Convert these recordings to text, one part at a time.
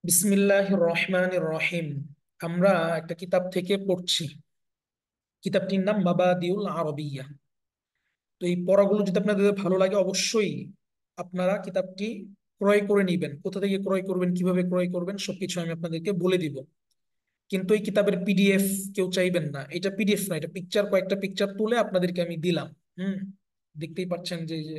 বিসমিল্লাহির রহমানির রহিম। আমরা একটা কিতাব থেকে পড়ছি। কিতাবটির নাম মাবাদিউল আরবিয়্যাহ। তো এই পড়াগুলো যদি আপনাদের ভালো লাগে, অবশ্যই আপনারা কিতাবটি ক্রয় করে নেবেন। কোথা থেকে ক্রয় করবেন, কিভাবে ক্রয় করবেন, সবকিছু আমি আপনাদেরকে বলে দিব। কিন্তু এই কিতাবের পিডিএফ কেউ চাইবেন না। এটা পিডিএফ না, এটা পিকচার, কয়েকটা পিকচার তুলে আপনাদেরকে আমি দিলাম। হুম, দেখতেই পাচ্ছেন যে এই যে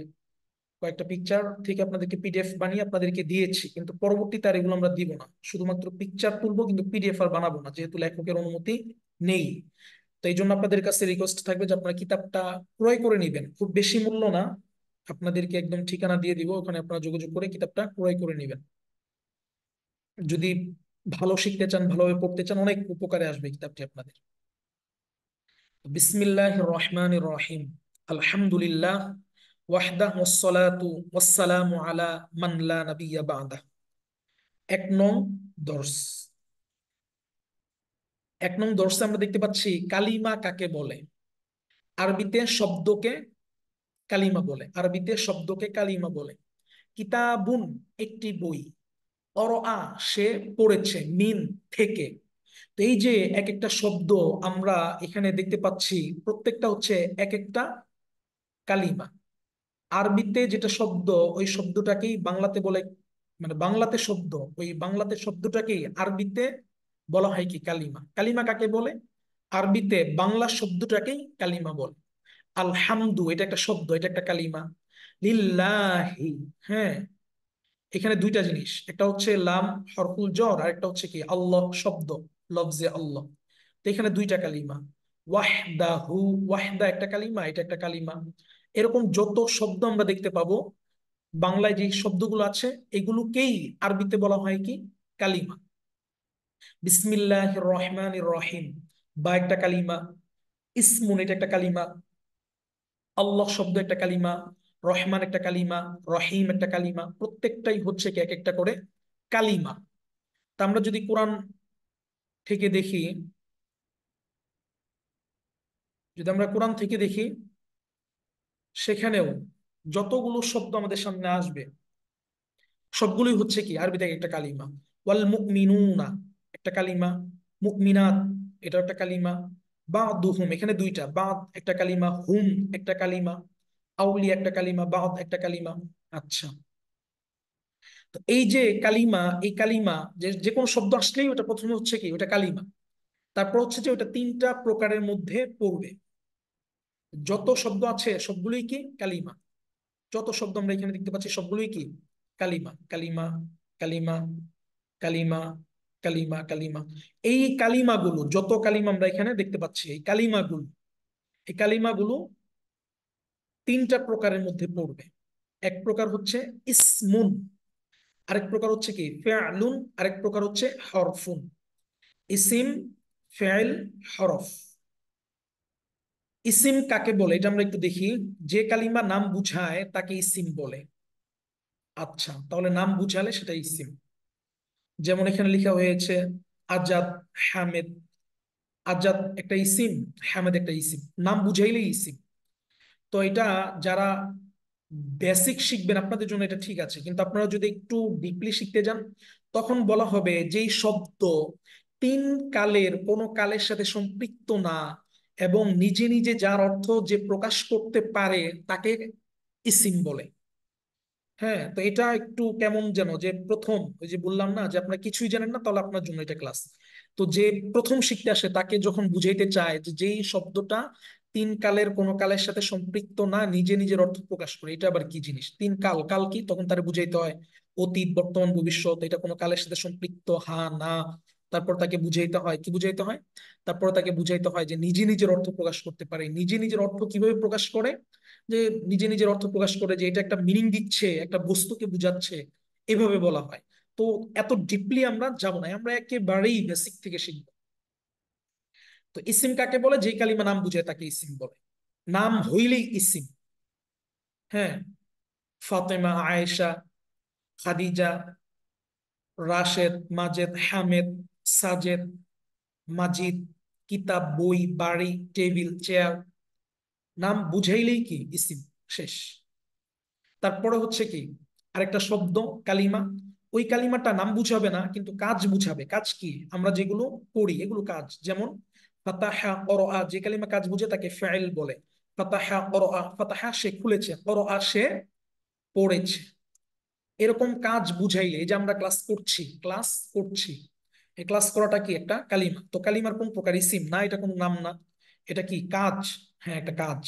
কয়েকটা পিকচার থেকে আপনাদেরকে পিডিএফ বানিয়ে আপনাদেরকে দিয়েছি, কিন্তু পরবর্তীতে আর এগুলো আমরা দিব না। শুধুমাত্র পিকচার তুলবো, কিন্তু পিডিএফ আর বানাবো না, যেহেতু লেখকের অনুমতি নেই। তো এই জন্য আপনাদের কাছে রিকোয়েস্ট থাকবে যে আপনারা কিতাবটা ক্রয় করে নেবেন। খুব বেশি মূল্য না, আপনাদেরকে একদম ঠিকানা দিয়ে দিব, ওখানে আপনারা যোগাযোগ করে কিতাবটা ক্রয় করে নেবেন। যদি ভালো শিখতে চান, ভালোভাবে পড়তে চান, অনেক উপকারে আসবে কিতাবটি আপনাদের। বিসমিল্লাহির রহমানির রহিম। আলহামদুলিল্লাহ ওয়াহদাহু ওয়াসসালাতু ওয়াসসালামু আলা মান লা নাবিয়্যা বা'দা। এক নং দর্স। এক নং দর্সে আমরা দেখতে পাচ্ছি কালিমা কাকে বলে। আরবিতে শব্দকে কালিমা বলে। আরবিতে শব্দকে কালিমা বলে। কিতাবুন একটি বই। অরআ সে পড়েছে, মিন থেকে। তো এই যে এক একটা শব্দ আমরা এখানে দেখতে পাচ্ছি, প্রত্যেকটা হচ্ছে এক একটা কালিমা। আরবিতে যেটা শব্দ, ওই শব্দটাকেই বাংলাতে বলে, মানে বাংলাতে শব্দ, ওই বাংলাতে শব্দটাকেই আরবিতে বলা হয় কি কালিমা। কালিমা কাকে বলে? আরবিতে বাংলা শব্দটাকেই কালিমা বলে। আলহামদু এটা একটা শব্দ, এটা একটা কালিমা। লিল্লাহি, হ্যাঁ, এখানে দুইটা জিনিস, একটা হচ্ছে লাম হরফুল জর, আর একটা হচ্ছে কি আল্লাহ শব্দ, লফজে আল্লাহ। তো এখানে দুইটা কালিমা। ওয়াহদাহু, ওয়াহদা একটা কালিমা, এটা একটা কালিমা। এরকম যত শব্দ আমরা দেখতে পাবো, বাংলায় যে শব্দগুলো আছে, এগুলোকেই আরবিতে বলা হয় কি কালিমা। বিসমিল্লাহির রহমানির রহিম, বা একটা কালিমা। ইসমুন এটা একটা কালিমা। আল্লাহ শব্দ একটা কালিমা। রহমান একটা কালিমা। রহিম একটা কালিমা। প্রত্যেকটাই হচ্ছে কি এক একটা করে কালিমা। তা আমরা যদি কোরআন থেকে দেখি, যদি আমরা কোরআন থেকে দেখি, সেখানেও যতগুলো শব্দ আমাদের সামনে আসবে, সবগুলোই হচ্ছে কি আরবিতে একটা কালিমা। ওয়াল মুমিনুনা একটা কালিমা। মুমিনাত এটা একটা কালিমা। বাদুহুম এখানে দুইটা, বাদ একটা কালিমা, হুম একটা কালিমা, আউলি একটা কালিমা, বাদ একটা কালিমা। আচ্ছা, তো এই যে কালিমা, এই কালিমা যে যে কোনো শব্দ আসলেই ওটা প্রথমে হচ্ছে কি ওটা কালিমা। তারপর হচ্ছে যে ওটা তিনটা প্রকারের মধ্যে পড়বে। যত শব্দ আছে সবগুলোই কি কালিমা। যত শব্দ আমরা এখানে দেখতে পাচ্ছি সবগুলোই কি কালিমা। কালিমা, কালিমা, কালিমা, কালিমা, কালিমা। এই কালিমাগুলো, যত কালিমা আমরা এখানে দেখতে পাচ্ছি, এই কালিমাগুলো তিনটা প্রকারের মধ্যে পড়বে। এক প্রকার হচ্ছে ইসমুন, আরেক প্রকার হচ্ছে কি ফেআলুন, আরেক প্রকার হচ্ছে হরফুন। ইসিম, ফেআল, হরফ। ইসিম কাকে বলে এটা আমরা একটু দেখি। যে কালিমা নাম বুঝায় তাকে ইসিম বলে। আচ্ছা, তাহলে নাম বুঝালে সেটা ইসিম। যেমন এখানে লেখা হয়েছে আজাদ, হামেদ। আজাদ একটা ইসিম, হামেদ একটা ইসিম, নাম বুঝাইলেই ইসিম। তো এটা যারা বেসিক শিখবেন আপনাদের জন্য এটা ঠিক আছে, কিন্তু আপনারা যদি একটু ডিপলি শিখতে যান, তখন বলা হবে যেই শব্দ তিন কালের কোনো কালের সাথে সম্পৃক্ত না, এবং নিজে নিজে যার অর্থ যে প্রকাশ করতে পারে, তাকে ইসিম বলে। হ্যাঁ, তো এটা একটু কেমন যেন, যে প্রথম, ওই যে বললাম না যে আপনার কিছুই জানেন না, তাহলে আপনার জন্য এটা ক্লাস। তো যে প্রথম শিখতে আসে তাকে যখন বুঝাইতে চায় যে যেই শব্দটা তিন কালের কোন কালের সাথে সম্পৃক্ত না, নিজে নিজের অর্থ প্রকাশ করে, এটা আবার কি জিনিস? তিন কাল, কাল কি? তখন তারা বুঝাইতে হয় অতীত, বর্তমান, ভবিষ্যৎ, এটা কোনো কালের সাথে সম্পৃক্ত, হা না। তারপর তাকে বুঝাইতে হয়, কি বুঝাইতে হয়? তারপর তাকে বুঝাইতে হয় যে নিজে নিজের অর্থ প্রকাশ করতে পারে। নিজে নিজের অর্থ কিভাবে প্রকাশ করে? যে নিজে নিজের অর্থ প্রকাশ করে যে এটা একটা মিনিং দিচ্ছে, একটা বস্তুকে বুঝাচ্ছে, এভাবে বলা হয়। তো এত ডিপলি আমরা যাব না, আমরা একেবারেই বেসিক থেকে শিখবো। তো ইসিম কাকে বলে? যেই কালিমা নাম বুঝায় তাকে ইসিম বলে। নাম হইলেই ইসিম। হ্যাঁ, ফাতেমা, আয়েশা, খাদিজা, রাশেদ, মাজেদ, হামেদ, সাজেদ, মাজিদ, কিতাব, বই, বাড়ি, টেবিল, চেয়ার। নাম বুঝাইলেই কি ইসিম, শেষ। তারপরে হচ্ছে কি আরেকটা শব্দ, কালিমা, ওই কালিমাটা নাম বুঝাবে না, কিন্তু কাজ বুঝাবে। কাজ কি? আমরা যেগুলো করি এগুলো কাজ। যেমন ফাতাহা করাআ, যে কালিমা কাজ বুঝে তাকে ফাইল বলে। ফাতাহা করাআ, ফাতাহা সে খুলেছে, করাআ সে পড়েছে। এরকম কাজ বুঝাইলে, এই যে আমরা ক্লাস করছি, এই ক্লাস করাটা কি একটা কালিমা? তো কালিমার কোন প্রকার? ইসিম না, এটা কোনো নাম না। এটা কি? কাজ। হ্যাঁ, একটা কাজ।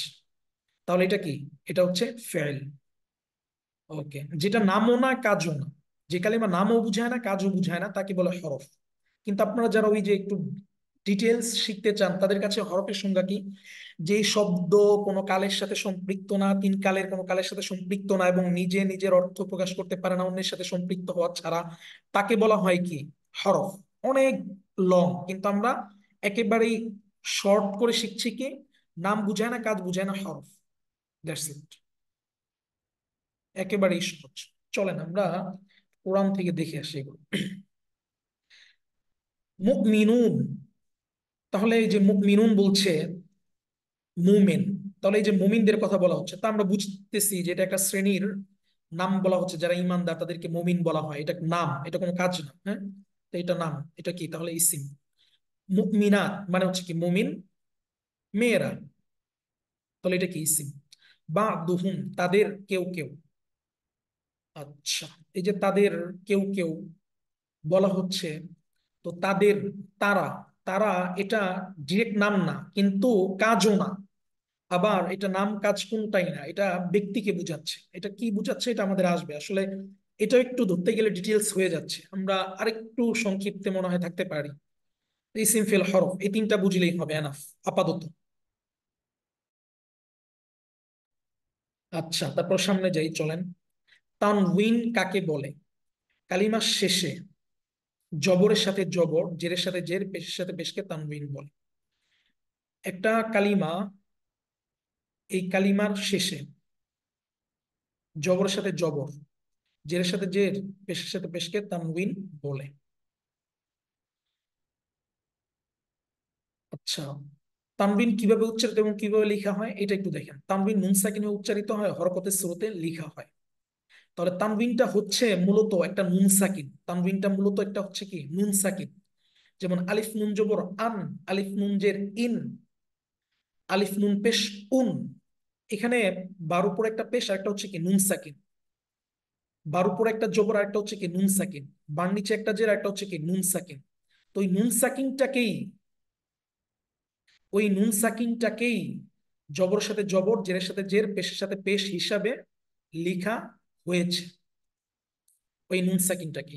তাহলে এটা কি? এটা হচ্ছে ফেল। ওকে, যেটা নামও না কাজও না, যে কালিমা নামও বুঝায় না কাজও বুঝায় না, তাকে বলে হরফ। কিন্তু আপনারা যারা ওই যে একটু ডিটেলস শিখতে চান, তাদের কাছে হরফের সংজ্ঞা কি? যেই শব্দ কোনো কালের সাথে সম্পৃক্ত না, তিন কালের কোনো কালের সাথে সম্পৃক্ত না, এবং নিজে নিজের অর্থ প্রকাশ করতে পারে না অন্যের সাথে সম্পৃক্ত হওয়া ছাড়া, তাকে বলা হয় কি? হরফ। অনেক লং, কিন্তু আমরা একেবারেই শর্ট করে শিখছি কি? নাম বুঝায় না কাজ বুঝায় না, হরফ। That's it. একেবারেই সহজ। চলেন আমরা কোরআন থেকে দেখে আসি এগুলো। মুমিনুন, তাহলে এই যে মুমিনুন বলছে মুমিন, তাহলে এই যে মুমিনদের কথা বলা হচ্ছে, তা আমরা বুঝতেছি যে এটা একটা শ্রেণীর নাম বলা হচ্ছে, যারা ইমানদার তাদেরকে মুমিন বলা হয়। এটা নাম, এটা কোনো কাজ না। হ্যাঁ, তো এটা নাম। এটা কি তাহলে? ইসিম। মুমিনাত মানে হচ্ছে কি? মুমিন মেয়েরা। তাহলে এটা কি? ইসিম। বা দুহুম, তাদের কেউ কেউ। আচ্ছা, এই যে তাদের কেউ কেউ বলা হচ্ছে, তো তাদের, তারা, তারা, এটা ডিরেক্ট নাম না, কিন্তু কাজও না। আবার এটা নাম কাজ কোনটাই না, এটা ব্যক্তিকে বুঝাচ্ছে। এটা কি বুঝাচ্ছে এটা আমাদের আসবে আসলে। এটা একটু ধরতে গেলে ডিটেলস হয়ে যাচ্ছে, আমরা আরেকটু সংক্ষিপ্তে মনে হয় থাকতে পারি। ইসিম ফিল হরফ, এই তিনটা বুঝলেই হবে এনাফ আপাতত। আচ্ছা, তারপর সামনে যাই, চলেন। তানউইন কাকে বলে? কালিমার শেষে জবরের সাথে জবর, জেরের সাথে জের, পেশের সাথে পেশকে তানউইন বলে। একটা কালিমা, এই কালিমার শেষে জবরের সাথে জবর, জেরের সাথে জের, পেশের সাথে পেশকে তানউইন বলে। আচ্ছা, তানবিন কিভাবে উচ্চারিত এবং কিভাবে লেখা হয় এটা একটু দেখেন। তানবিন নুন সাকিনে উচ্চারিত হয়, হরকতের স্রোতে লেখা হয়। তাহলে তানবিনটা হচ্ছে মূলত একটা নুন সাকিন। তানবিনটা মূলত একটা হচ্ছে কি? নুন সাকিন। যেমন আলিফ নুন জবর আন, আলিফ নুন জের ইন, আলিফ নুন পেশ উন। এখানে বার উপর একটা পেশ আর একটা হচ্ছে কি? নুন সাকিন। বার উপর একটা জবর আর একটা হচ্ছে কি? নুন সাকিন। বার নিচে একটা জের আর একটা হচ্ছে কি? নুন সাকিন। তো ওই নুন সাকিনটাকেই, ওই নুন সাকিনটাকেই জবরের সাথে জবর, জেরের সাথে জের, পেশের সাথে পেশ হিসাবে লেখা হয়েছে। ওই নুন সাকিনটাকে।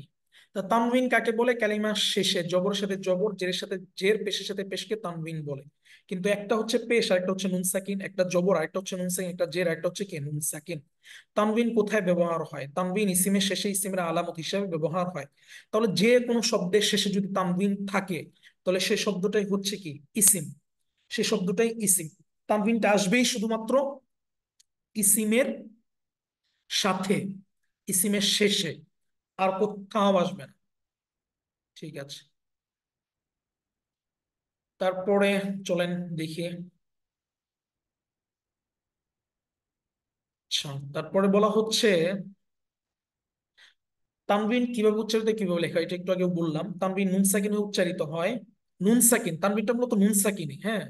তা তানবিন কাকে বলে? কালিমার শেষে জবরের সাথে জবর, জেরের সাথে জের, পেশের সাথে পেশকে তানবিন বলে। কিন্তু একটা হচ্ছে পেশ আর একটা হচ্ছে নুন সাকিন, একটা জবর আর একটা হচ্ছে নুন সাকিন, একটা জের আর একটা হচ্ছে কি? নুন সাকিন। তানবিন কোথায় ব্যবহার হয়? তানবিন ইসিমের শেষে ইসিমের আলামত হিসাবে ব্যবহার হয়। তাহলে যে কোনো শব্দের শেষে যদি তানবিন থাকে, তাহলে সে শব্দটাই হচ্ছে কি? ইসিম। সে শব্দটাই ইসিম। তানবিনটা আসবেই শুধুমাত্র ইসিমের সাথে, ইসিমের শেষে, আর কোথাও আসবে না। ঠিক আছে, তারপরে চলেন দেখি। আচ্ছা, তারপরে বলা হচ্ছে তানবিন কিভাবে উচ্চারিত কিভাবে লেখা হয়? এটা একটু আগে বললাম। তানবিন নুন সাকিনে উচ্চারিত হয়। নুন সাকিন, তানবিনটা মূলত নুন সাকিনে, হ্যাঁ।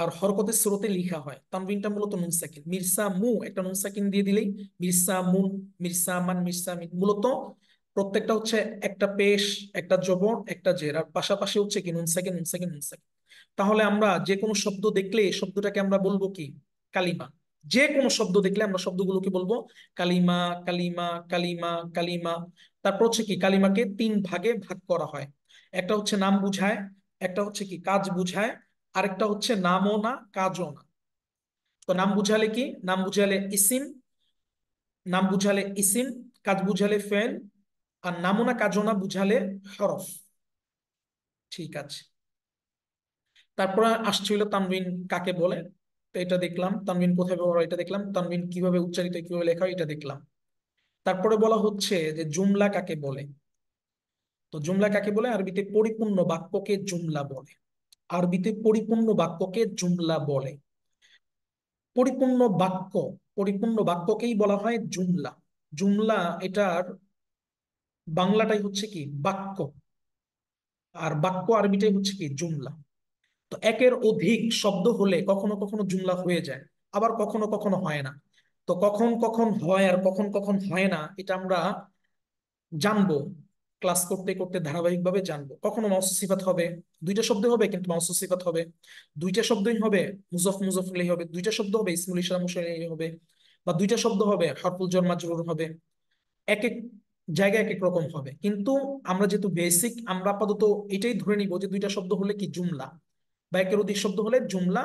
আর হরকতের স্রোতে লিখা হয়। তানবিনটা মূলত নুন সাকিন। মির্সা মু, একটা নুন সাকিন দিয়ে দিলেই মির্সা মুন, মির্সা মান, মির্সা মিন। মূলত প্রত্যেকটা হচ্ছে একটা পেশ, একটা জবর, একটা জের, আর পাশাপাশি হচ্ছে কি? নুন সাকিন, নুন সাকিন, নুন সাকিন। তাহলে আমরা যে কোনো শব্দ দেখলে এই শব্দটাকে আমরা বলবো কি? কালিমা। যে কোনো শব্দ দেখলে আমরা শব্দগুলোকে বলবো কালিমা, কালিমা, কালিমা, কালিমা। তারপর হচ্ছে কি? কালিমাকে তিন ভাগে ভাগ করা হয়। একটা হচ্ছে নাম বুঝায়, একটা হচ্ছে কি? কাজ বুঝায়, আরেকটা হচ্ছে নামও না কাজও না। তো নাম বুঝালে কি? নাম বুঝালে ইসিম, নাম বুঝালে ইসিম, কাজ বুঝালে ফেল, আর নামও না কাজও না বুঝালে হরফ। ঠিক আছে, তারপরে আসছিল তানবিন কাকে বলে। তো এটা দেখলাম। তানবিন কোথায় ব্যবহার হয় এটা দেখলাম। তানবিন কিভাবে উচ্চারিত হয়, কিভাবে লেখা হয় এটা দেখলাম। তারপরে বলা হচ্ছে যে জুমলা কাকে বলে। তো জুমলা কাকে বলে? আরবিতে পরিপূর্ণ বাক্যকে জুমলা বলে। আরবিতে পরিপূর্ণ বাক্যকে জুমলা বলে। পরিপূর্ণ বাক্য, পরিপূর্ণ বাক্যকেই বলা হয় জুমলা। জুমলা এটার বাংলাটাই হচ্ছে কি বাক্য, আর বাক্য আরবিটাই হচ্ছে কি জুমলা। তো একের অধিক শব্দ হলে কখনো কখনো জুমলা হয়ে যায়, আবার কখনো কখনো হয় না। তো কখন কখন হয় আর কখন কখন হয় না এটা আমরা জানবো, ক্লাস করতে করতে ধারাবাহিকভাবে জানবো। কখনো মাউসুস সিফাত হবে, দুইটা শব্দ হবে কিন্তু মাউসুস সিফাত হবে, দুইটা শব্দই হবে মুজফ মুজফ ইলাইহি হবে, দুইটা শব্দ হবে ইসমুল ইশারা মুশার ইলাইহি হবে, বা দুইটা শব্দ হবে হরফুল jar মাজরুর হবে। এক এক জায়গায় এক এক রকম হবে, কিন্তু আমরা যেহেতু বেসিক, আমরা আপাতত এটাই ধরে নিব যে দুইটা শব্দ হলে কি জুমলা, বা একের অধিক শব্দ হলে জুমলা।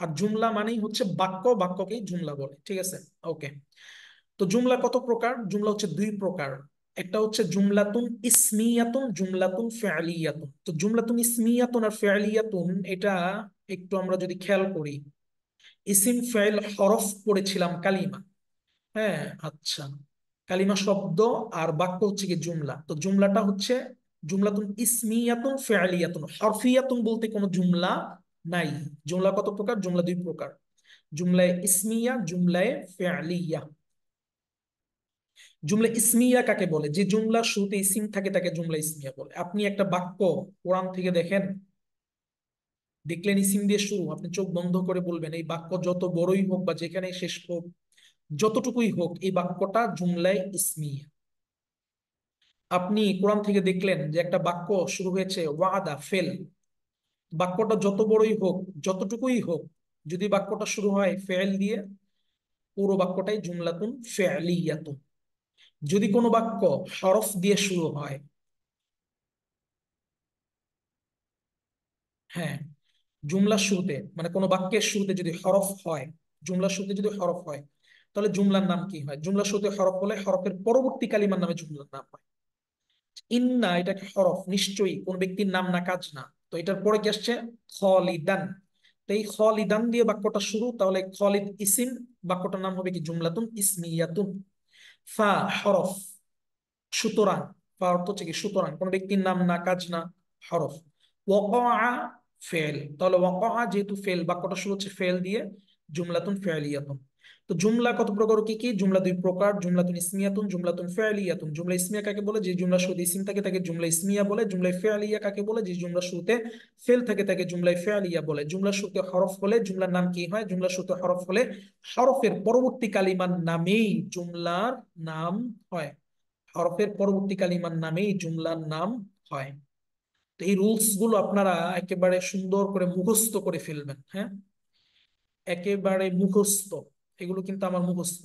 আর জুমলা মানেই হচ্ছে বাক্য, বাক্যকেই জুমলা বলে, ঠিক আছে। ওকে। তো জুমলা কত প্রকার? জুমলা হচ্ছে দুই প্রকার। একটা হচ্ছে জুমলাতুন ইসমিয়াতুন, জুমলাতুন ফি'লিয়াতুন। তো জুমলাতুন ইসমিয়াতুন আর ফি'লিয়াতুন এটা একটু আমরা যদি খেয়াল করি, ইসিম ফেল হরফ পড়েছিলাম কালিমা। হ্যাঁ, আচ্ছা, কালিমা শব্দ আর বাক্য হচ্ছে কি জুমলা। তো জুমলাটা হচ্ছে জুমলাতুন ইসমিয়াতুন ফি'লিয়াতুন, হরফিয়াতুন বলতে কোনো জুমলা নাই। জুমলা কত প্রকার? জুমলা দুই প্রকার, জুমলায়ে ইসমিয়া, জুমলায়ে ফি'লিয়া। জুমলা ইসমিয়া কাকে বলে? যে জুমলার শুরুতে ইসিম থাকে তাকে জুমলা ইসমিয়া বলে। আপনি একটা বাক্য কোরআন থেকে দেখেন, দেখলেন ইসিম দিয়ে শুরু, আপনি চোখ বন্ধ করে বলবেন এই বাক্য যত বড়ই হোক বা যেখানে শেষ হোক, যতটুকুই হোক, এই বাক্যটা জুমলায় ইসমিয়া। আপনি কোরআন থেকে দেখলেন যে একটা বাক্য শুরু হয়েছে ওয়াদা ফেল, বাক্যটা যত বড়ই হোক, যতটুকুই হোক, যদি বাক্যটা শুরু হয় ফেল দিয়ে, পুরো বাক্যটাই জুমলাতুন ফেলিয়াতুন। যদি কোনো বাক্য হরফ দিয়ে শুরু হয়, হ্যাঁ, জুমলার শুরুতে মানে কোনো বাক্যের শুরুতে যদি হরফ হয়, জুমলার শুরুতে যদি হরফ হয়, তাহলে জুমলার নাম কি হয়? জুমলার শুরুতে হরফ হলে হরফের পরবর্তী কালিমার নামে জুমলার নাম হয়। ইন্না এটা কি হরফ? নিশ্চয়ই, কোন ব্যক্তির নাম না, কাজ না। তো এটার পরে কি আসছে? খলিদান। তো এই খলিদান দিয়ে বাক্যটা শুরু, তাহলে খলিদ ইসিম, বাক্যটার নাম হবে কি জুমলাতুন ইসমিয়াতুন। ফা হরফ, সুতরাং, বা অর্থ হচ্ছে কি সুতরাং, কোন ব্যক্তির নাম না, কাজ না, হরফ। ওয়াকা ফেল, তাহলে ওয়াকা যেহেতু ফেল, বাক্যটা শুরু হচ্ছে ফেল দিয়ে, জুমলাতুন ফেলিয়াতুন। তো জুমলা কত প্রকার? কি কি? জুমলা দুই প্রকার, জুমলাতুন ইসমিয়াতুন, জুমলাতুন ফেলিয়াতুন। জুমলা ইসমিয়া কাকে বলে? যে জুমলা শুরুতে ইসিম থাকে তাকে জুমলা ইসমিয়া বলে। জুমলা ফেলিয়া কাকে বলে? যে জুমলা শুরুতে ফেল থাকে তাকে জুমলা ফেলিয়া বলে। জুমলা শুরুতে হরফ হলে জুমলার নাম কি হয়? জুমলা শুরুতে হরফ হলে হরফের পরবর্তী কালিমার নামেই জুমলার নাম হয়। হরফের পরবর্তী কালিমার নামেই জুমলার নাম হয়। তো এই রুলস গুলো আপনারা একেবারে সুন্দর করে মুখস্থ করে ফেলবেন, হ্যাঁ, একেবারে মুখস্থ। এগুলো কিন্তু আমার মুখস্থ।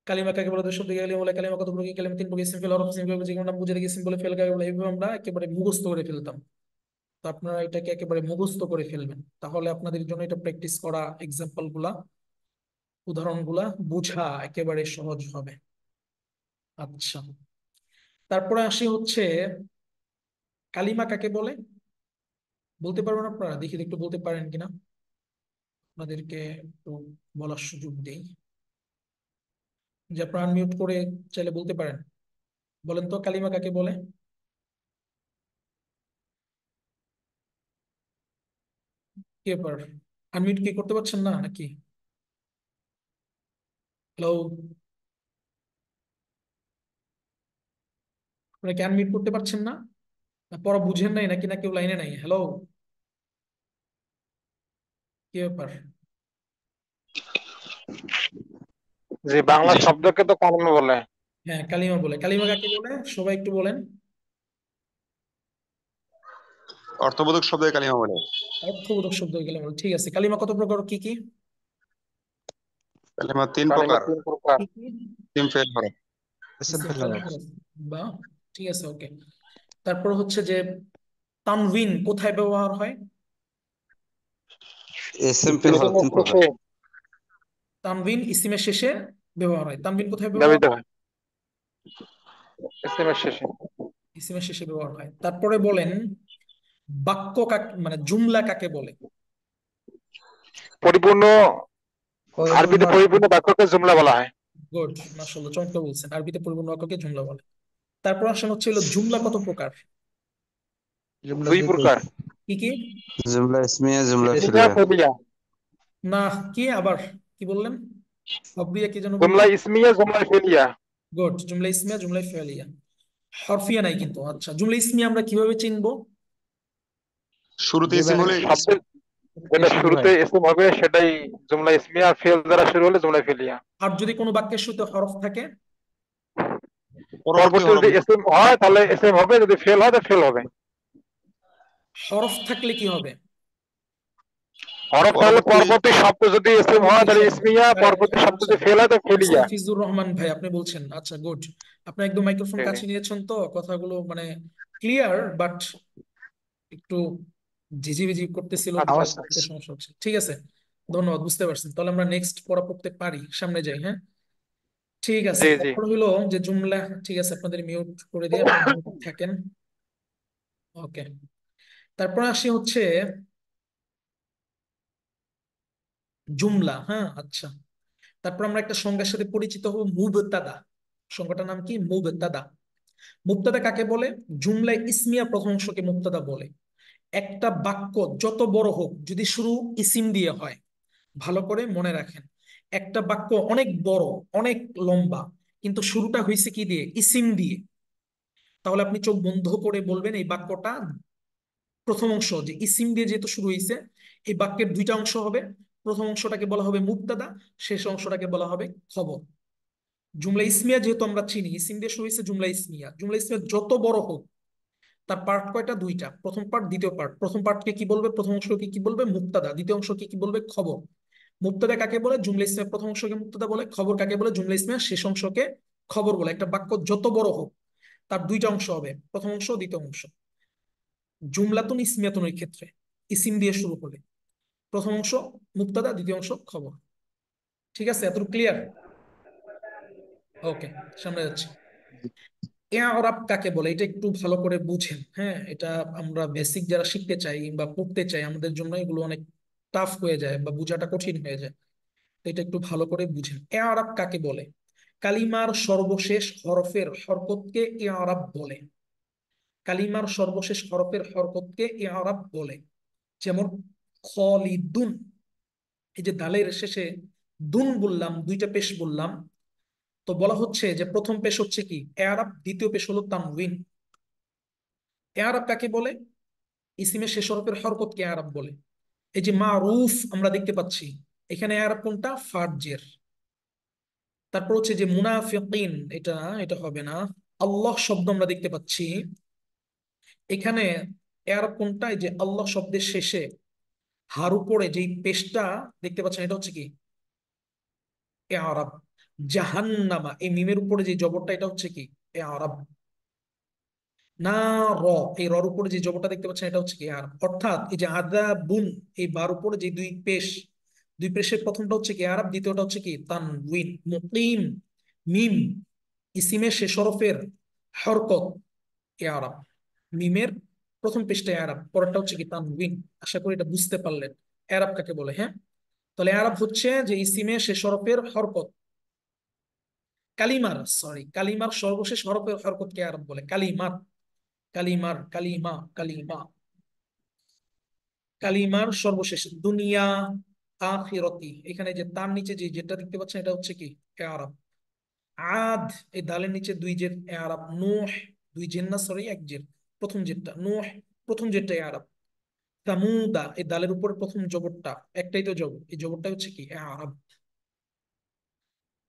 কালিমা কাকে বলে? দুই শব্দ কালিমা বলে। কালিমা কত প্রকার? কালিমা তিন প্রকার। ইসম ফেল, হরফ ইসম ফেল, যে কোনো নাম বুঝে রেখে ইসম বলে, ফেল কাকে বলে, এইভাবে আমরা একেবারে মুখস্থ করে ফেলতাম। তো আপনারা এটাকে একেবারে মুখস্থ করে ফেলবেন, তাহলে আপনাদের জন্য এটা প্র্যাকটিস করা, এক্সাম্পল গুলা, উদাহরণ গুলা বুঝা একেবারে সহজ হবে। আচ্ছা, তারপরে আসি হচ্ছে কালিমা কাকে বলে? বলতে পারবেন আপনারা? দেখি একটু বলতে পারেন কিনা, আপনাদেরকে একটু বলার সুযোগ দেই। যে আপনারা আনমিউট করে চাইলে বলতে পারেন। বলেন তো কালিমা কাকে বলে? কে পার? আনমিউট কি করতে পারছেন না নাকি? হ্যালো, আপনারা কি আনমিউট করতে পারছেন না? না পড়া বুঝেন নাই নাকি, না কেউ লাইনে নাই? হ্যালো, কি ব্যাপার? জি, বাংলা শব্দকে তো কালিমা বলে। হ্যাঁ, কালিমা বলে। কালিমা কাকে বলে সবাই একটু বলেন। অর্থবোধক শব্দের কালিমা বলে। অর্থবোধক শব্দ কালিমা বলে, ঠিক আছে। কালিমা কত প্রকার, কি কি? কালিমা তিন কালিমা প্রকার। তিন প্রকার। কি কি? ইসম ফেল হরফ। ইসম ইসিম ফেল ফেল হরফ। হরফ। বা, ঠিক আছে, ওকে। তারপর হচ্ছে যে তানভিন কোথায় ব্যবহার হয়? ইসম ফেল হরফ ইসিমের তিন প্রকার। শেষে তানভিন ইসিমের শেষে ব্যবহার হয়। তানভিন কোথায় ব্যবহার ব্যবহৃত হয়? হয়। ইসিমের শেষে ইসিমের শেষে ব্যবহার হয়। তারপরে বলেন বাক্য কাকে মানে জুমলা কাকে বলে? পরিপূর্ণ, পরিপূর্ণ আরবিতে পরিপূর্ণ বাক্যকে জুমলা বলা হয়। গুড, মাশাআল্লাহ, চমৎকার বলছেন। আরবিতে পরিপূর্ণ বাক্যকে জুমলা বলে। তারপর আসেন হচ্ছে হলো জুমলা কত প্রকার? জুমলা দুই দুই প্রকার। প্রকার। কি কি? জুমলা ইসমিয়া, জুমলা ইসমিয়া ফিলিয়া। ফেলিয়া। না, কি আবার কি বললেন? হবিয়া কি যেন জুমলা বললেন? ইসমিয়া, জুমলা ফেলিয়া। গুড, জুমলা ইসমিয়া জুমলা ফেলিয়া, হরফিয়া নাই কিন্তু। আচ্ছা, জুমলা ইসমিয়া আমরা কিভাবে চিনবো? শুরুতে জি ইসিম ভাই, হলে শব্দের যেটা শুরু শুরুতে হয়। ইসম হবে সেটাই জুমলা ইসমিয়া, আর ফেল দ্বারা শুরু হলে জুমলা ফেলিয়া। আর যদি কোনো বাক্যের শুরুতে হরফ থাকে? পরবর্তী পরবর্তী হরফ। যদি ইসম হয় তাহলে ইসম হবে, যদি ফেল হয় তাহলে ফেল হবে। হরফ থাকলে কি হবে? হরফ তাহলে পরবর্তী পরবর্তী শব্দ যদি ইসম হয় পরবর্তী তাহলে শব্দ। ইসমিয়া, পরবর্তী শব্দ আচ্ছা, যদি ফেল হয় তাহলে ফেলিয়া। মুস্তাফিজুর রহমান ভাই আপনি বলছেন, আচ্ছা গুড। আপনি একদম মাইক্রোফোন জি জি। কাছে নিয়েছেন তো, কথাগুলো মানে ক্লিয়ার, বাট একটু ঝিঝিবিজি করতেছিল, আচ্ছা আওয়াজ আচ্ছা। এটা সমস্যা হচ্ছে। ঠিক আছে, ধন্যবাদ, বুঝতে পারছেন। তাহলে আমরা নেক্সট পড়া পড়তে পারি, সামনে যাই, হ্যাঁ। ঠিক আছে, জি জি। তারপর হলো যে জুমলা। ঠিক আছে, আপনাদের মিউট করে দিয়ে আপনারা mute থাকেন। ওকে, তারপর আসি হচ্ছে জুমলা। হ্যাঁ, আচ্ছা, তারপর আমরা একটা সংজ্ঞার সাথে পরিচিত হব, মুবতাদা। সংজ্ঞাটার নাম কি? মুবতাদা। মুবতাদা কাকে বলে? জুমলায় ইসমিয়া প্রথম অংশকে মুবতাদা বলে। একটা বাক্য যত বড় হোক, যদি শুরু ইসিম দিয়ে হয়, ভালো করে মনে রাখেন, একটা বাক্য অনেক বড়, অনেক লম্বা, কিন্তু শুরুটা হয়েছে কি দিয়ে? ইসিম দিয়ে, তাহলে আপনি চোখ বন্ধ করে বলবেন এই বাক্যটা, প্রথম অংশ যে ইসিম দিয়ে যেহেতু শুরু হয়েছে, এই বাক্যের দুইটা অংশ হবে। প্রথম অংশটাকে বলা হবে মুবতাদা, শেষ অংশটাকে বলা হবে খবর। জুমলা ইসমিয়া যেহেতু আমরা চিনি, ইসিম দিয়ে শুরু হয়েছে, জুমলা ইসমিয়া। জুমলা ইসমিয়া যত বড় হোক, তার পার্ট কয়টা? দুইটা, প্রথম পার্ট দ্বিতীয় পার্ট। প্রথম পার্টকে কি বলবে? প্রথম অংশকে কি বলবে? মুবতাদা। দ্বিতীয় অংশকে কি বলবে? খবর। মুবতাদা কাকে বলে? জুমলা ইসমিয়া প্রথম অংশকে মুবতাদা বলে। খবর কাকে বলে? জুমলা ইসমিয়া শেষ অংশকে খবর বলে। একটা বাক্য যত বড় হোক, তার দুইটা অংশ হবে, প্রথম অংশ দ্বিতীয় অংশ। জুমলাতুন ইসমিয়াতুনের ক্ষেত্রে ইসিম দিয়ে শুরু হলে প্রথম অংশ মুবতাদা, দ্বিতীয় অংশ খবর। ঠিক আছে, এতটুকু ক্লিয়ার? ওকে, সামনে যাচ্ছি। ইআরাব কাকে বলে, এটা একটু ভালো করে বুঝেন, হ্যাঁ। এটা আমরা বেসিক যারা শিখতে চাই বা পড়তে চাই, আমাদের জন্য এগুলো অনেক টাফ হয়ে যায় বা বোঝাটা কঠিন হয়ে যায়। তো এটা একটু ভালো করে বুঝেন। ইআরাব কাকে বলে? কালিমার সর্বশেষ হরফের হরকতকে ইআরাব বলে। কালিমার সর্বশেষ হরফের হরকতকে ইআরাব বলে। যেমন খলিদুন, এই যে দালের শেষে দুন বললাম, দুইটা পেশ বললাম, তো বলা হচ্ছে যে প্রথম পেশ হচ্ছে কি? ইআরাব, দ্বিতীয় পেশ হলো তানউইন। ইআরাব কাকে বলে? ইসিমের শেষ হরফের হরকতকে ইআরাব বলে। এই যে মারুফ আমরা দেখতে পাচ্ছি, এখানে ইআরাব কোনটা? ফারজের। তারপর হচ্ছে যে মুনাফিকিন, এটা এটা হবে না। আল্লাহ শব্দ আমরা দেখতে পাচ্ছি, এখানে ইআরাব কোনটা? এই যে আল্লাহ শব্দের শেষে হার উপরে যেই পেশটা দেখতে পাচ্ছেন, এটা হচ্ছে কি? ইআরাব। জাহান্নামা, এই মিমের উপরে যে জবরটা, এটা হচ্ছে কি? ইআরাব। না, র, এই রর উপরে যে জবরটা দেখতে পাচ্ছেন, এটা হচ্ছে কি? ইআরাব। অর্থাৎ এই যে আযাবুন, এই বার উপরে যে দুই পেশ, দুই পেশের প্রথমটা হচ্ছে কি? ইআরাব, দ্বিতীয়টা হচ্ছে কি? তানউইন। মুকিম, মিম, ইসিমের শেষ হরফের হরকত ইআরাব। মিমের প্রথম পেশটা ইআরাব, পরেরটা হচ্ছে কি? তানউইন। আশা করি এটা বুঝতে পারলেন ইআরাব কাকে বলে, হ্যাঁ। তাহলে ইআরাব হচ্ছে যে ইসিমের শেষ হরফের হরকত। কালিমার, সরি, কালিমার সর্বশেষ হরফের হরকতকে ইআরাব বলে। কালিমার, কালিমার, কালিমা, কালিমা, কালিমার সর্বশেষ। দুনিয়া, আখিরতি, এখানে যে তার নিচে যে যেটা দেখতে পাচ্ছেন, এটা হচ্ছে কি? ইআরাব। আদ, এই দালের নিচে দুই জের ইআরাব। নূহ, দুই জের না, সরি, এক জের, প্রথম জেরটা নূহ, প্রথম জেরটা ইআরাব। সামুদা, এই দালের উপরে প্রথম জবরটা, একটাই তো জবর, এই জবরটা হচ্ছে কি? ইআরাব।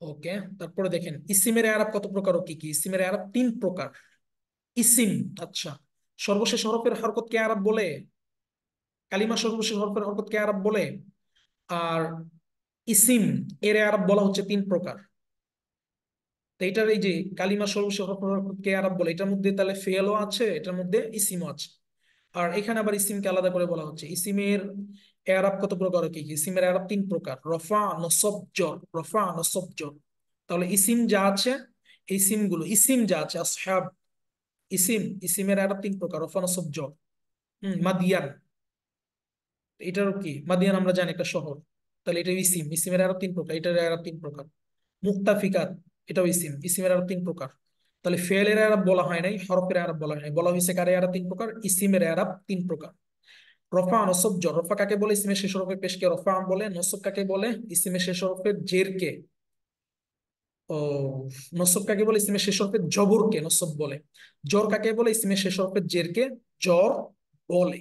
ওকে, তারপরে দেখেন ইসিমের ইআরাব কত প্রকার ও কি কি? ইসিমের ইআরাব তিন প্রকার। ইসিম, আচ্ছা, সর্বশেষ হরফের হরকতকে ইআরাব বলে। কালিমা সর্বশেষ হরফের হরকতকে ইআরাব বলে। আর ইসিম, এর ইআরাব বলা হচ্ছে তিন প্রকার। তো এটার এই যে কালিমা সর্বশেষ হরফের হরকতকে ইআরাব বলে, এটার মধ্যে তাহলে ফেলও আছে, এটার মধ্যে ইসিমও আছে। আর এখানে আবার ইসিমকে আলাদা করে বলা হচ্ছে। ইসিমের এরাব কত প্রকার কি কি? ইসিমের এরাব তিন প্রকার, রফা, নসব, জর। রফা, নসব, জর। তাহলে ইসিম যা আছে, এই ইসিম গুলো, ইসিম যা আছে, আসহাব, ইসিমের এরাব তিন প্রকার, রফা, নসব, জর। মাদিয়ান, এটারও কি? মাদিয়ান আমরা জানি একটা শহর, তাহলে এটা ইসিম। ইসিমের এরাব তিন প্রকার, এটার এরাব তিন প্রকার। মুক্তাফিকাত, এটাও ইসিম। ইসিমের এরাব তিন প্রকার। তাহলে ফেলের এরাব বলা হয় নাই, হরফের এরাব বলা হয় নাই, বলা হয়েছে কারে এরাব তিন প্রকার? ইসিমের এরাব তিন প্রকার। রফা, নসব, জর। রফা কাকে বলে? ইসিমের শেষ হরফের পেশকে রফা বলে। নসব কাকে বলে? ইসিমের শেষ হরফের জেরকে ও, নসব কাকে বলে? ইসমের শেষ হরফে জবরকে নসব বলে। জর কাকে বলে? ইসমের শেষ হরফে জেরকে জর বলে।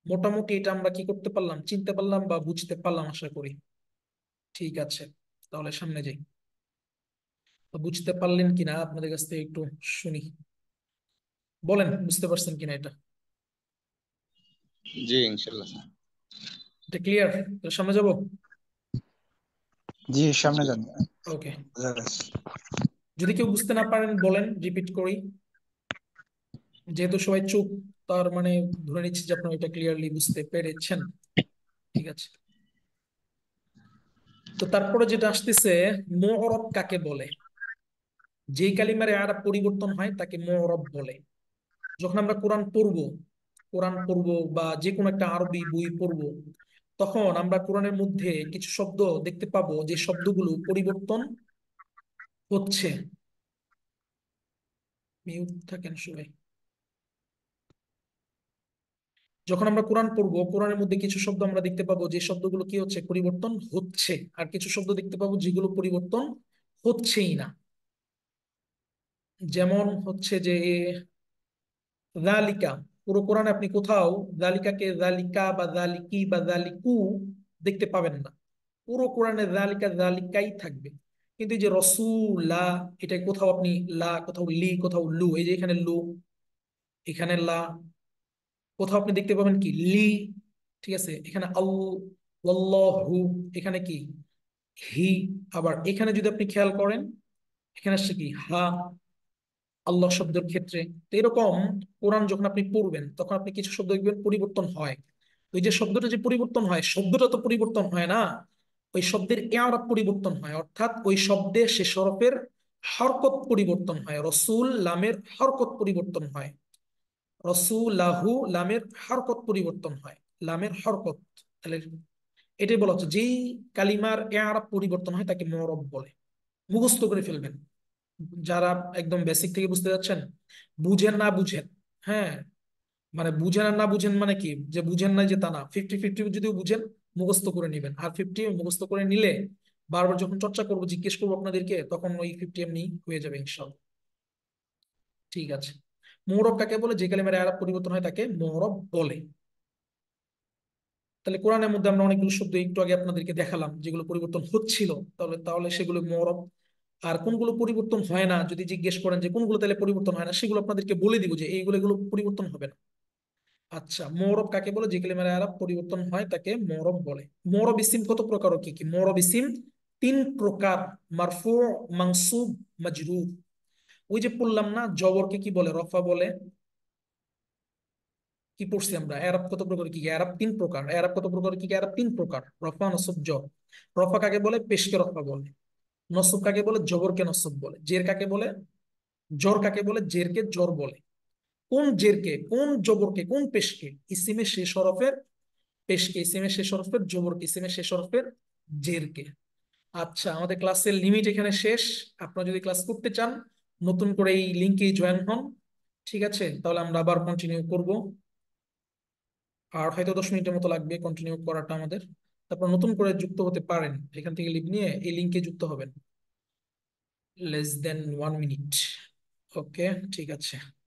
মোটামুটি এটা আমরা কি করতে পারলাম, চিনতে পারলাম বা বুঝতে পারলাম আশা করি। ঠিক আছে, তাহলে সামনে যাই। তো বুঝতে পারলেন কিনা আপনাদের কাছ থেকে একটু শুনি, বলেন বুঝতে পারছেন কিনা এটা। জি ইনশাল্লাহ স্যার। এটা ক্লিয়ার? সামনে যাব। জি সামনে জি। যান। ওকে, বোঝা গেছে। যদি কেউ বুঝতে না পারেন বলেন, রিপিট করি। যেহেতু সবাই চুপ, তার মানে ধরে নিচ্ছি যে আপনারা এটা ক্লিয়ারলি বুঝতে পেরেছেন। ঠিক আছে, তো তারপরে যেটা আসতেছে, মুঅরব কাকে বলে? যেই কালিমার আরব পরিবর্তন হয় তাকে মুঅরব বলে। যখন আমরা কোরআন পড়বো বা যে কোনো একটা আরবি বই পড়বো, তখন আমরা কোরআনের মধ্যে কিছু শব্দ দেখতে পাবো যে শব্দগুলো পরিবর্তন হচ্ছে। মিউট থাকেন সবাই। যখন আমরা কোরআন পড়বো, কোরআনের মধ্যে কিছু শব্দ আমরা দেখতে পাবো যে শব্দগুলো কি হচ্ছে, পরিবর্তন হচ্ছে। আর কিছু শব্দ দেখতে পাবো যেগুলো পরিবর্তন হচ্ছেই না। যেমন হচ্ছে যে যালিকা, পুরো কোরআনে আপনি কোথাও যালিকাকে যালিকা বা যালিকি বা যালিকু দেখতে পাবেন না। পুরো কোরআনে যালিকা যালিকাই থাকবে। কিন্তু এই যে রসুলা, এটা কোথাও আপনি লা, কোথাও লি, কোথাও লু, এই যে এখানে লু, এখানে লা, কোথাও আপনি দেখতে পাবেন কি লি। ঠিক আছে, এখানে আল্লাহু, এখানে কি হি। আবার এখানে যদি আপনি খেয়াল করেন, এখানে আসছে কি হা, আল্লাহ শব্দের ক্ষেত্রে। তো এরকম কোরআন যখন আপনি পড়বেন তখন আপনি কিছু শব্দ দেখবেন পরিবর্তন হয়। ওই যে শব্দটা যে পরিবর্তন হয়, শব্দটা তো পরিবর্তন হয় না, ওই শব্দের ইআরাব পরিবর্তন হয়। অর্থাৎ ওই শব্দে শেষ হরফের হরকত পরিবর্তন হয়। রসুল লামের হরকত পরিবর্তন হয়, রসুলাহু লামের হরকত পরিবর্তন হয়, লামের হরকত। তাহলে এটাই বলা হচ্ছে যেই কালিমার ইআরাব পরিবর্তন হয় তাকে মুঅরব বলে। মুখস্থ করে ফেলবেন যারা একদম বেসিক থেকে বুঝতে যাচ্ছেন। বুঝেন না বুঝেন, হ্যাঁ, মানে বুঝেন আর না বুঝেন মানে কি, যে বুঝেন না যে তা না, 50-50 যদিও বুঝেন মুখস্থ করে নিবেন। আর 50 মুখস্থ করে নিলে বারবার যখন চর্চা করবো, জিজ্ঞেস করবো আপনাদেরকে, তখন ওই 50 এমনি হয়ে যাবে ইনশাআল্লাহ। ঠিক আছে, মুঅরব কাকে বলে? যে কালিমার আরব পরিবর্তন হয় তাকে মুঅরব বলে। তাহলে কোরআনের মধ্যে আমরা অনেকগুলো শব্দ একটু আগে আপনাদেরকে দেখালাম যেগুলো পরিবর্তন হচ্ছিল, তাহলে তাহলে সেগুলো মুঅরব। আর কোনগুলো পরিবর্তন হয় না যদি জিজ্ঞেস করেন যে কোনগুলো তাহলে পরিবর্তন হয় না, সেগুলো আপনাদেরকে বলে দিব যে এইগুলো এগুলো পরিবর্তন হবে না। আচ্ছা, মুঅরব কাকে বলে? যে কালিমার আরব পরিবর্তন হয় তাকে মুঅরব বলে। মুঅরব ইসিম কত প্রকার ও কি কি? মুঅরব ইসিম 3 প্রকার: মারফু, মানসুব, মাজরুর। ওই যে বললাম না, জবরকে কি বলে? রফা বলে। কি পড়ছি আমরা, এরাব কত প্রকার কি কি? এরাব 3 প্রকার। এরাব কত প্রকার কি কি? এরাব 3 প্রকার: রফা, নসব, জর। রফা কাকে বলে? পেশকে রফা বলে। নসব কাকে বলে? জবরকে নসব বলে। জের কাকে বলে? জর কাকে বলে? জেরকে জর বলে। কোন জেরকে, কোন জবরকে, কোন পেশকে? ইসিমের শেষ হরফের পেশকে, ইসিমের শেষ হরফের জবরকে, ইসিমের শেষ হরফের জেরকে। আচ্ছা, আমাদের ক্লাসের লিমিট এখানে শেষ। আপনারা যদি ক্লাস করতে চান, নতুন করে এই লিঙ্কে জয়েন হন। ঠিক আছে, তাহলে আমরা আবার কন্টিনিউ করব। আর হয়তো 10 মিনিটের মতো লাগবে কন্টিনিউ করাটা আমাদের। তারপর নতুন করে যুক্ত হতে পারেন, এখান থেকে লিভ নিয়ে এই লিঙ্কে যুক্ত হবেন। Less than 1 minute. ওকে, ঠিক আছে।